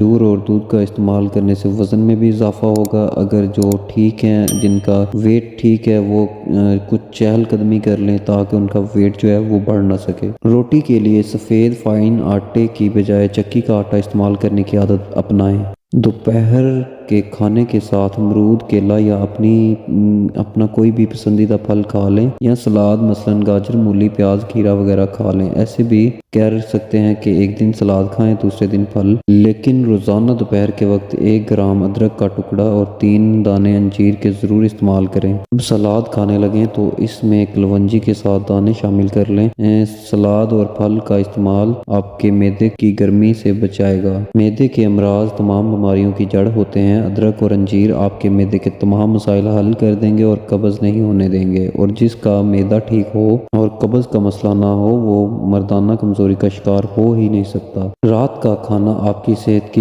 کھجور اور دودھ کا استعمال کرنے سے وزن میں بھی اضافہ ہوگا۔ اگر جو ٹھیک ہیں، جن کا ویٹ ٹھیک ہے، وہ کچھ چہل قدمی کر لیں تاکہ ان کا ویٹ جو ہے وہ بڑھ نہ سکے۔ روٹی کے لیے سفید فائن آٹے کی بجائے چکی کا آٹا استعمال کرنے کی عادت اپنائیں۔ دوپہر کے کھانے کے ساتھ امرود، کیلا یا اپنا کوئی بھی پسندیدہ پھل کھا لیں، یا سلاد مثلاً گاجر، مولی، پیاز، کھیرا وغیرہ کھا لیں۔ ایسے بھی کہہ سکتے ہیں کہ ایک دن سلاد کھائیں، دوسرے دن پھل، لیکن روزانہ دوپہر کے وقت 1 گرام ادرک کا ٹکڑا اور 3 دانے انجیر کے ضرور استعمال کریں۔ جب سلاد کھانے لگیں تو اس میں کلونجی کے ساتھ دانے شامل کر لیں۔ سلاد اور پھل کا استعمال آپ کے معدے کی گرمی سے بچائے گا۔ معدے کے امراض تمام بیماریوں کی جڑ ہوتے ہیں۔ ادرک اور انجیر آپ کے معدے کے تمام مسائل حل کر دیں گے اور قبض نہیں ہونے دیں گے، اور جس کا معدہ ٹھیک ہو اور قبض کا مسئلہ نہ ہو وہ مردانہ کمزوری کا شکار ہو ہی نہیں سکتا۔ رات کا کھانا آپ کی صحت کی